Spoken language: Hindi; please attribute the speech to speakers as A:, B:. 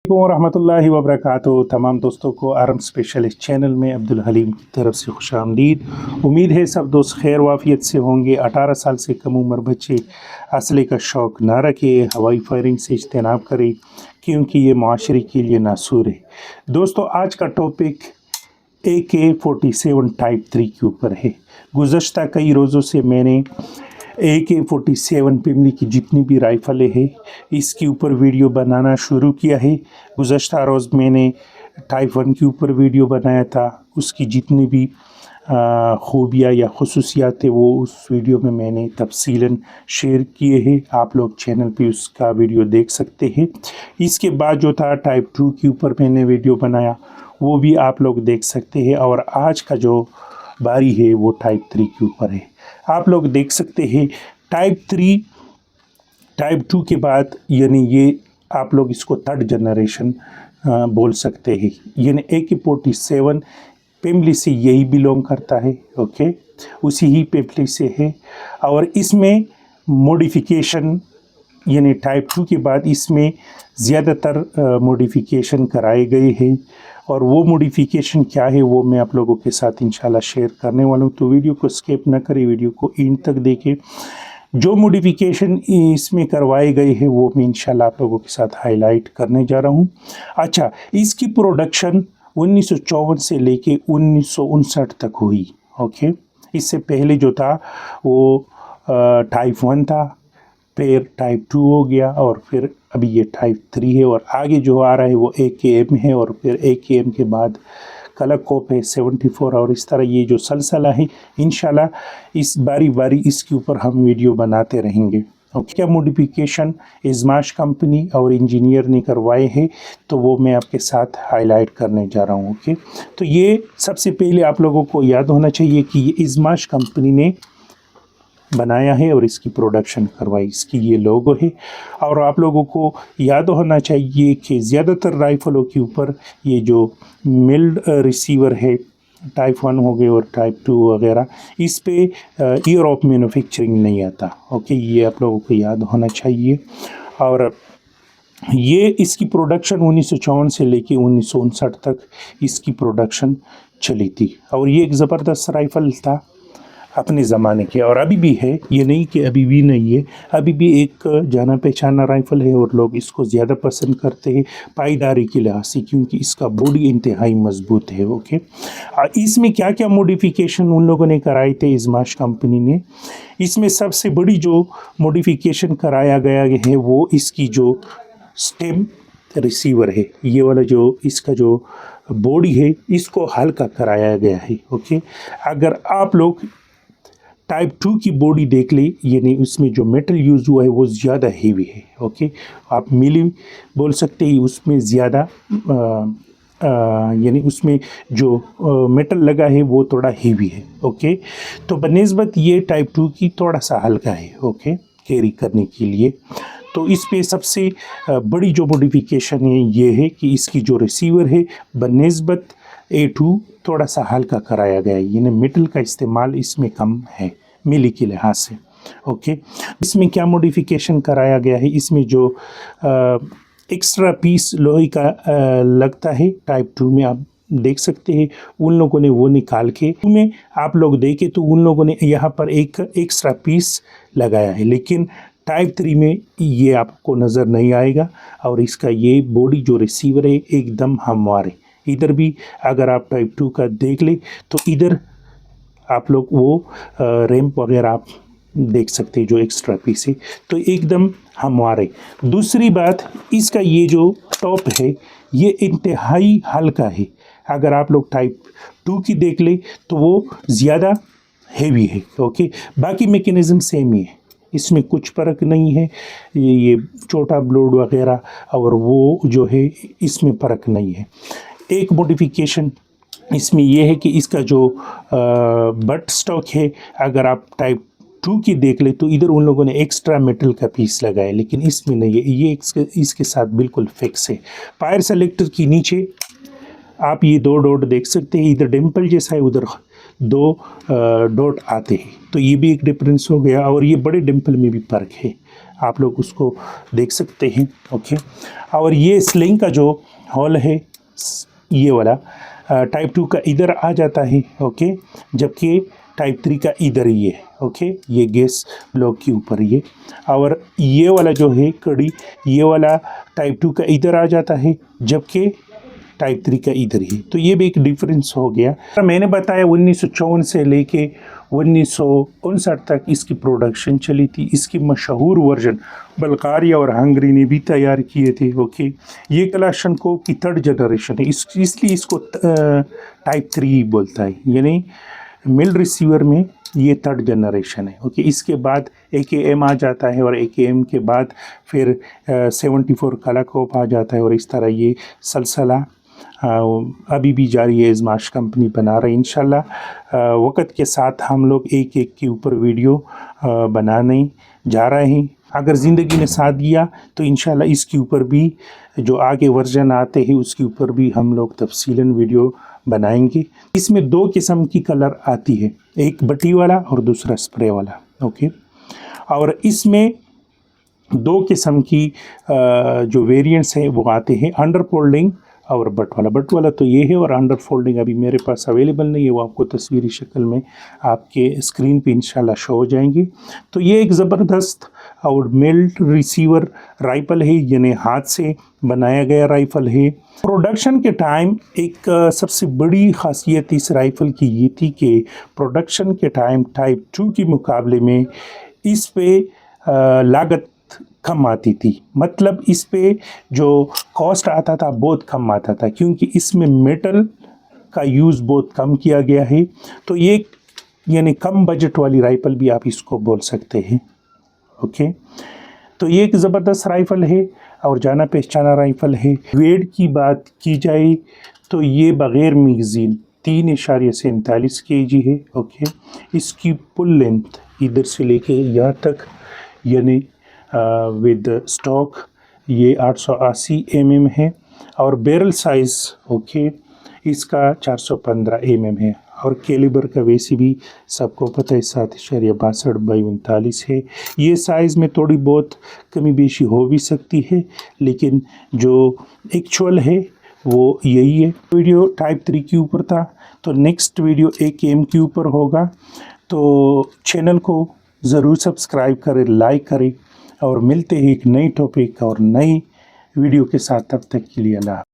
A: रहमतुल्लाहि व बरकातुहू। तमाम दोस्तों को आरम स्पेशलिस्ट चैनल में अब्दुल हलीम की तरफ से खुशामदीद। उम्मीद है सब दोस्त खैर वाफियत से होंगे। 18 साल से कम उम्र बच्चे असले का शौक़ ना रखें, हवाई फायरिंग से इज्तनाब करें क्योंकि ये माशरे के लिए नासूर है। दोस्तों आज का टॉपिक AK-47 टाइप 3 के ऊपर है। गुज़श्ता कई रोज़ों से मैंने AK-47 पिमली की जितनी भी राइफ़लें हैं इसके ऊपर वीडियो बनाना शुरू किया है। गुज़श्ता रोज़ मैंने टाइप 1 के ऊपर वीडियो बनाया था, उसकी जितनी भी खूबियाँ या खुसूसियात है वो उस वीडियो में मैंने तफसीलन शेयर किए हैं। आप लोग चैनल पे उसका वीडियो देख सकते हैं। इसके बाद जो था टाइप 2 के ऊपर मैंने वीडियो बनाया, वो भी आप लोग देख सकते हैं। और आज का जो बारी है वो टाइप 3 के ऊपर है। आप लोग देख सकते हैं टाइप 3 टाइप 2 के बाद, यानी ये आप लोग इसको थर्ड जनरेशन बोल सकते हैं। यानी AK-47 पिमली से यही बिलोंग करता है, ओके, उसी ही पिमली से है। और इसमें मॉडिफिकेशन यानी टाइप 2 के बाद इसमें ज़्यादातर मॉडिफिकेशन कराए गए हैं। और वो मॉडिफिकेशन क्या है वो मैं आप लोगों के साथ इंशाल्लाह शेयर करने वाला हूँ। तो वीडियो को स्किप ना करें, वीडियो को एंड तक देखें। जो मॉडिफिकेशन इसमें करवाए गए हैं वो मैं इंशाल्लाह आप लोगों के साथ हाईलाइट करने जा रहा हूँ। अच्छा, इसकी प्रोडक्शन 1954 से लेके 1959 तक हुई, ओके। इससे पहले जो था वो टाइप 1 था, फिर टाइप 2 हो गया और फिर अभी ये टाइप 3 है। और आगे जो आ रहा है वो AKM है और फिर AKM के बाद कलाकोप है 74। और इस तरह ये जो सलसला है इंशाल्लाह इस बारी बारी इसके ऊपर हम वीडियो बनाते रहेंगे। और क्या मॉडिफिकेशन इज़माश कंपनी और इंजीनियर ने करवाए हैं तो वो मैं आपके साथ हाईलाइट करने जा रहा हूँ, ओके। तो ये सबसे पहले आप लोगों को याद होना चाहिए कि ये इज़माश कंपनी ने बनाया है और इसकी प्रोडक्शन करवाई, इसकी ये लोगो है। और आप लोगों को याद होना चाहिए कि ज़्यादातर राइफ़लों के ऊपर ये जो मिल्ड रिसीवर है टाइप 1 हो गए और टाइप 2 वगैरह, इस पे ईयर ऑफ मैन्युफैक्चरिंग नहीं आता, ओके, ये आप लोगों को याद होना चाहिए। और ये इसकी प्रोडक्शन 1954 से लेके 1959 तक इसकी प्रोडक्शन चली थी। और ये एक ज़बरदस्त राइफ़ल था अपने ज़माने के, और अभी भी है, ये नहीं कि अभी भी नहीं है, अभी भी एक जाना पहचाना राइफ़ल है और लोग इसको ज़्यादा पसंद करते हैं पाईदारी के लिहाज से, क्योंकि इसका बॉडी इंतहाई मजबूत है, ओके। इसमें क्या क्या मॉडिफिकेशन उन लोगों ने कराए थे इज़माश कंपनी ने, इसमें सबसे बड़ी जो मॉडिफिकेशन कराया गया है वो इसकी जो स्टेम रिसीवर है, ये वाला जो इसका जो बॉडी है इसको हल्का कराया गया है, ओके। अगर आप लोग टाइप 2 की बॉडी देख ले, यानी उसमें जो मेटल यूज़ हुआ है वो ज़्यादा हेवी है, ओके। आप मिली बोल सकते हैं उसमें ज़्यादा यानी उसमें जो मेटल लगा है वो थोड़ा हेवी है, ओके। तो बनिस्बत ये टाइप 2 की थोड़ा सा हल्का है, ओके, कैरी करने के लिए। तो इस पे सबसे बड़ी जो मॉडिफिकेशन है ये है कि इसकी जो रिसीवर है बनिस्बत A2 थोड़ा सा हल्का कराया गया है, यानी मेटल का इस्तेमाल इसमें कम है मिली के लिहाज से, ओके। इसमें क्या मॉडिफिकेशन कराया गया है, इसमें जो एक्स्ट्रा पीस लोहे का लगता है टाइप 2 में, आप देख सकते हैं उन लोगों ने वो निकाल के में आप लोग देखें तो उन लोगों ने यहाँ पर एक एक्स्ट्रा पीस लगाया है, लेकिन टाइप 3 में ये आपको नज़र नहीं आएगा। और इसका ये बॉडी जो रिसीवर है एकदम हमवार है। इधर भी अगर आप टाइप 2 का देख ले तो इधर आप लोग वो रैंप वगैरह आप देख सकते हैं जो एक्स्ट्रा पीस है, तो एकदम हमवार है। दूसरी बात, इसका ये जो टॉप है ये इंतहाई हल्का है। अगर आप लोग टाइप 2 की देख ले तो वो ज़्यादा हेवी है, ओके। बाकी मैकेनिज़्म सेम ही है, इसमें कुछ फ़र्क नहीं है। ये छोटा ब्लोड वगैरह और वो जो है इसमें फ़र्क नहीं है। एक मॉडिफिकेशन इसमें यह है कि इसका जो बट स्टॉक है, अगर आप टाइप 2 की देख ले तो इधर उन लोगों ने एक्स्ट्रा मेटल का पीस लगाया, लेकिन इसमें नहीं है, ये इसके साथ बिल्कुल फिक्स है। फायर सेलेक्टर की नीचे आप ये दो डॉट देख सकते हैं, इधर डिम्पल जैसा है, उधर 2 डॉट आते हैं, तो ये भी एक डिफरेंस हो गया। और ये बड़े डिम्पल में भी फ़र्क है, आप लोग उसको देख सकते हैं। ओके, और ये स्लिंग का जो होल है ये वाला टाइप 2 का इधर आ जाता है। ओके, जबकि टाइप 3 का इधर ये। ओके, ये गैस ब्लॉक के ऊपर ये, और ये वाला जो है कड़ी, ये वाला टाइप 2 का इधर आ जाता है, जबकि टाइप 3 का इधर ही। तो ये भी एक डिफरेंस हो गया। मैंने बताया 1954 से लेके 1959 तक इसकी प्रोडक्शन चली थी। इसकी मशहूर वर्जन बल्गारिया और हंगरी ने भी तैयार किए थे। ओके, ये कलाशनकोव की 3rd जनरेशन है, इसलिए इसको टाइप 3 बोलता है, यानी मिल रिसीवर में ये 3rd जनरेशन है। ओके, इसके बाद AKM आ जाता है, और AKM के बाद फिर 74 कलाकोव आ जाता है, और इस तरह ये सलसला अभी भी जारी है। इज़माश कंपनी बना रही है। इंशाल्लाह वक़्त के साथ हम लोग एक एक के ऊपर वीडियो बनाने जा रहे हैं। अगर ज़िंदगी ने साथ दिया तो इंशाल्लाह इसके ऊपर भी जो आगे वर्जन आते हैं उसके ऊपर भी हम लोग तफसीलन वीडियो बनाएंगे। इसमें 2 किस्म की कलर आती है, एक बटी वाला और दूसरा स्प्रे वाला। ओके, और इसमें 2 किस्म की जो वेरिएंट्स हैं वो आते हैं, अंडर फोल्डिंग और बट वाला तो ये है, और अंडर फोल्डिंग अभी मेरे पास अवेलेबल नहीं है, वो आपको तस्वीरी शक्ल में आपके स्क्रीन पे इंशाल्लाह शो हो जाएंगे। तो ये एक ज़बरदस्त और मिल्ड रिसीवर राइफ़ल है, यानी हाथ से बनाया गया राइफ़ल है। प्रोडक्शन के टाइम एक सबसे बड़ी ख़ासियत इस राइफ़ल की ये थी कि प्रोडक्शन के टाइम टाइप 2 के मुकाबले में इस पे लागत कम आती थी, मतलब इस पे जो कॉस्ट आता था बहुत कम आता था, क्योंकि इसमें मेटल का यूज़ बहुत कम किया गया है। तो ये यानी कम बजट वाली राइफ़ल भी आप इसको बोल सकते हैं। ओके, तो ये एक ज़बरदस्त राइफ़ल है और जाना पहचाना राइफ़ल है। वेट की बात की जाए तो ये बग़ैर मैगज़ीन 3.47 kg है। ओके, इसकी पुल लेंथ इधर से लेके यहाँ तक यानी विद स्टॉक ये 880 mm है, और बैरल साइज़ ओके इसका 415 mm है, और कैलिबर का वैसे भी सबको पता है 7.62 है। ये साइज़ में थोड़ी बहुत कमी बेशी हो भी सकती है, लेकिन जो एक्चुअल है वो यही है। वीडियो टाइप 3 के ऊपर था, तो नेक्स्ट वीडियो AKM के ऊपर होगा। तो चैनल को ज़रूर सब्सक्राइब करें, लाइक करें, और मिलते हैं एक नई टॉपिक और नई वीडियो के साथ। तब तक के लिए अल्लाह।